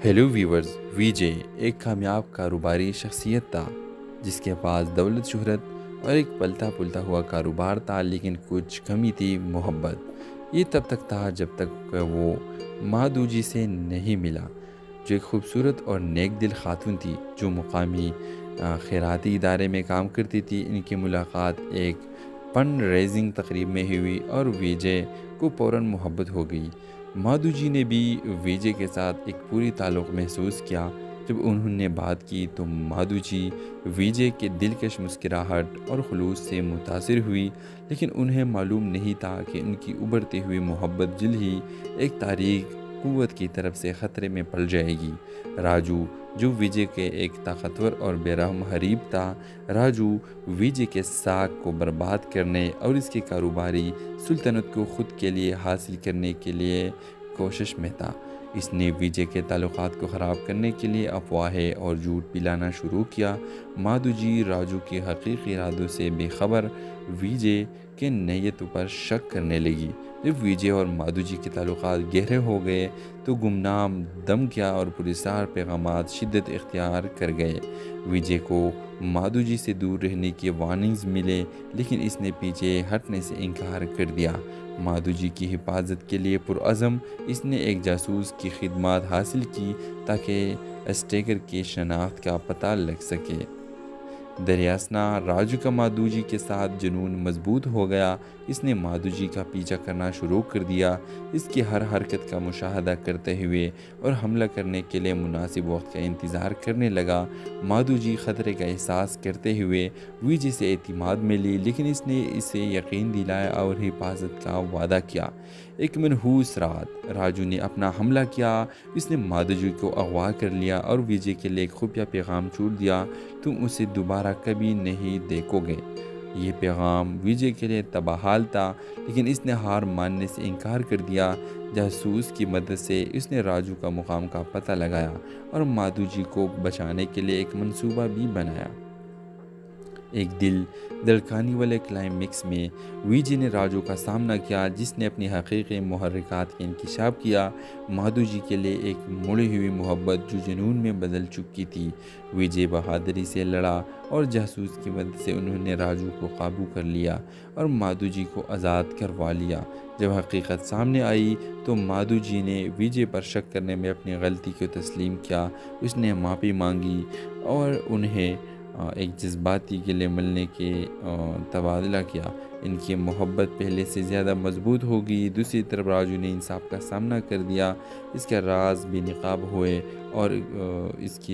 Hello viewers. वीजे एक कामयाब कारोबारी शख्सियत था जिसके पास दौलत, शोहरत और एक पलता पुलता हुआ कारोबार था, लेकिन कुछ कमी थी, मोहब्बत। ये तब तक था जब तक वो मादूजी से नहीं मिला, जो एक खूबसूरत और नेक दिल खातून थी जो मुकामी खैराती इदारे में काम करती थी। इनकी मुलाकात एक फंड रेजिंग तकरीब में हुई और विजय को फ़ौरन मोहब्बत हो गई। माधु जी ने भी विजय के साथ एक पूरी ताल्लुक़ महसूस किया। जब उन्होंने बात की तो माधु जी विजय के दिलकश मुस्कुराहट और खुलूस से मुतासिर हुई, लेकिन उन्हें मालूम नहीं था कि उनकी उभरती हुई मोहब्बत जल्द ही एक तारीख कुव्वत की तरफ से ख़तरे में पड़ जाएगी। राजू, जो विजय के एक ताकतवर और बेरहम हरीब था। राजू विजय के साख को बर्बाद करने और इसकी कारोबारी सुल्तनत को ख़ुद के लिए हासिल करने के लिए कोशिश में था। इसने विजय के ताल्लुकात को ख़राब करने के लिए अफवाहें और झूठ पिलाना शुरू किया। माधु जी राजू के हकीकी इरादों से बेखबर विजय के नीयतों पर शक करने लगी। जब विजय और माधु जी के ताल्लुकात गहरे हो गए तो गुमनाम, धमकियाँ और पुरस्कार पैगामात शिद्दत इख्तियार कर गए। विजय को माधु जी से दूर रहने की वार्निंग्स मिले, लेकिन इसने पीछे हटने से इनकार कर दिया। माधु जी की हिफाजत के लिए पुरअज़म इसने एक जासूस की खिदमत हासिल की ताकि स्टेगर की शनाख्त का पता लग सके। दरियासना राजू का माधु जी के साथ जुनून मजबूत हो गया। इसने माधु जी का पीछा करना शुरू कर दिया, इसकी हर हरकत का मुशाहदा करते हुए और हमला करने के लिए मुनासिब वक्त का इंतज़ार करने लगा। माधु जी ख़तरे का एहसास करते हुए विजय से एतमाद में ली, लेकिन इसने इसे यकीन दिलाया और हिफाजत का वादा किया। एक मनहूस रात राजू ने अपना हमला किया। इसने माधु जी को अगवा कर लिया और विजय के लिए खुफिया पैगाम छोड़ दिया, तुम उसे दोबारा कभी नहीं देखोगे। ये पैगाम विजय के लिए तबाहाल था, लेकिन इसने हार मानने से इनकार कर दिया। जासूस की मदद से इसने राजू का मुकाम का पता लगाया और माधु जी को बचाने के लिए एक मंसूबा भी बनाया। एक दिल धड़काने वाले क्लाइमेक्स में विजय ने राजू का सामना किया, जिसने अपनी हकीकी मुहर्रिकात का इंकशाफ किया। माधु जी के लिए एक मुड़ी हुई मोहब्बत जो जुनून में बदल चुकी थी। विजय बहादुरी से लड़ा और जासूस की मदद से उन्होंने राजू को काबू कर लिया और माधु जी को आज़ाद करवा लिया। जब हकीकत सामने आई तो माधु जी ने विजय पर शक करने में अपनी गलती को तस्लीम किया। उसने माफ़ी मांगी और उन्हें एक जज्बाती गिले मिलने के तबादला किया। इनकी मोहब्बत पहले से ज़्यादा मजबूत हो गई। दूसरी तरफ राजू ने इंसाफ का सामना कर दिया, इसका राज बेनकाब हुए और इसकी